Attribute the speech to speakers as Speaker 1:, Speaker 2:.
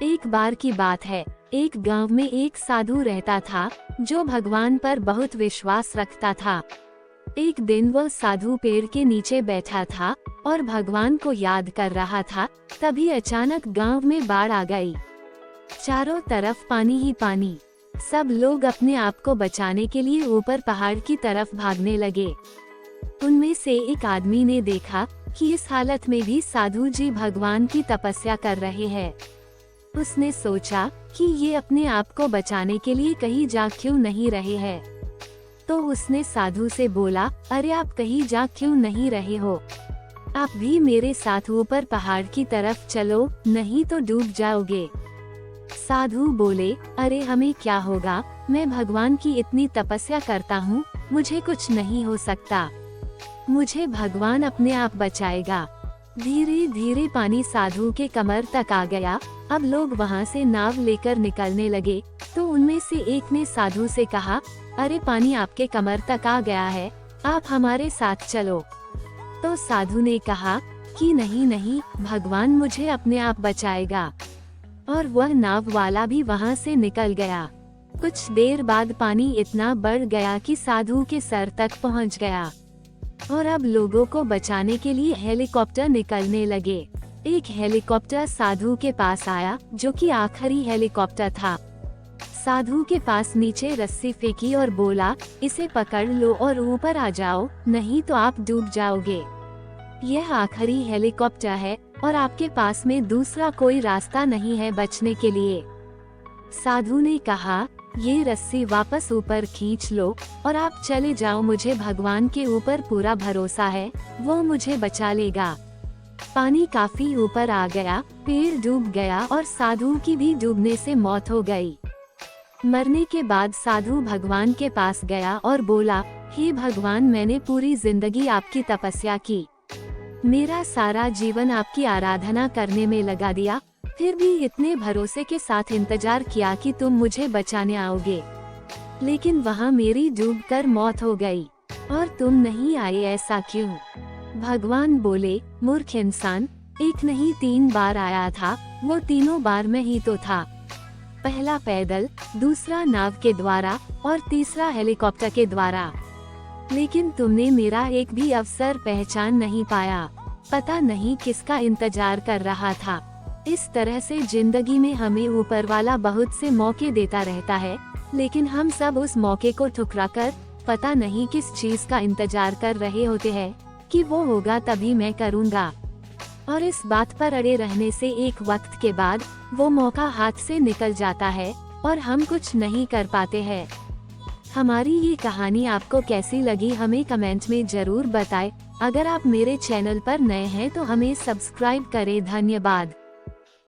Speaker 1: एक बार की बात है, एक गांव में एक साधु रहता था जो भगवान पर बहुत विश्वास रखता था। एक दिन वह साधु पेड़ के नीचे बैठा था और भगवान को याद कर रहा था। तभी अचानक गांव में बाढ़ आ गई। चारों तरफ पानी ही पानी। सब लोग अपने आप को बचाने के लिए ऊपर पहाड़ की तरफ भागने लगे। उनमें से एक आदमी ने देखा कि इस हालत में भी साधु जी भगवान की तपस्या कर रहे हैं। उसने सोचा कि ये अपने आप को बचाने के लिए कहीं जा क्यों नहीं रहे हैं। तो उसने साधु से बोला, अरे आप कहीं जा क्यों नहीं रहे हो? आप भी मेरे साथ ऊपर पहाड़ की तरफ चलो, नहीं तो डूब जाओगे। साधु बोले, अरे हमें क्या होगा, मैं भगवान की इतनी तपस्या करता हूँ, मुझे कुछ नहीं हो सकता। मुझे भगवान अपने आप बचाएगा। धीरे धीरे पानी साधु के कमर तक आ गया। अब लोग वहाँ से नाव लेकर निकलने लगे। तो उनमें से एक ने साधु से कहा, अरे पानी आपके कमर तक आ गया है, आप हमारे साथ चलो। तो साधु ने कहा कि नहीं नहीं, भगवान मुझे अपने आप बचाएगा। और वह नाव वाला भी वहाँ से निकल गया। कुछ देर बाद पानी इतना बढ़ गया कि साधु के सर तक पहुँच गया। और अब लोगों को बचाने के लिए हेलीकॉप्टर निकलने लगे। एक हेलीकॉप्टर साधु के पास आया, जो कि आखिरी हेलीकॉप्टर था। साधु के पास नीचे रस्सी फेंकी और बोला, इसे पकड़ लो और ऊपर आ जाओ, नहीं तो आप डूब जाओगे। यह आखिरी हेलीकॉप्टर है और आपके पास में दूसरा कोई रास्ता नहीं है बचने के लिए। साधु ने कहा, ये रस्सी वापस ऊपर खींच लो और आप चले जाओ, मुझे भगवान के ऊपर पूरा भरोसा है, वो मुझे बचा लेगा। पानी काफी ऊपर आ गया, पेड़ डूब गया और साधु की भी डूबने से मौत हो गई। मरने के बाद साधु भगवान के पास गया और बोला, हे भगवान, मैंने पूरी जिंदगी आपकी तपस्या की, मेरा सारा जीवन आपकी आराधना करने में लगा दिया, फिर भी इतने भरोसे के साथ इंतजार किया कि तुम मुझे बचाने आओगे, लेकिन वहाँ मेरी डूबकर मौत हो गई और तुम नहीं आए, ऐसा क्यों? भगवान बोले, मूर्ख इंसान, एक नहीं 3 बार आया था, वो तीनों बार मैं ही तो था। पहला पैदल, दूसरा नाव के द्वारा और तीसरा हेलीकॉप्टर के द्वारा। लेकिन तुमने मेरा एक भी अवसर पहचान नहीं पाया। पता नहीं किसका इंतजार कर रहा था। इस तरह से जिंदगी में हमें ऊपर वाला बहुत से मौके देता रहता है, लेकिन हम सब उस मौके को ठुकराकर पता नहीं किस चीज का इंतजार कर रहे होते हैं कि वो होगा तभी मैं करूँगा। और इस बात पर अड़े रहने से एक वक्त के बाद वो मौका हाथ से निकल जाता है और हम कुछ नहीं कर पाते हैं। हमारी ये कहानी आपको कैसी लगी, हमें कमेंट में जरूर बताएं। अगर आप मेरे चैनल पर नए हैं तो हमें सब्सक्राइब करें। धन्यवाद।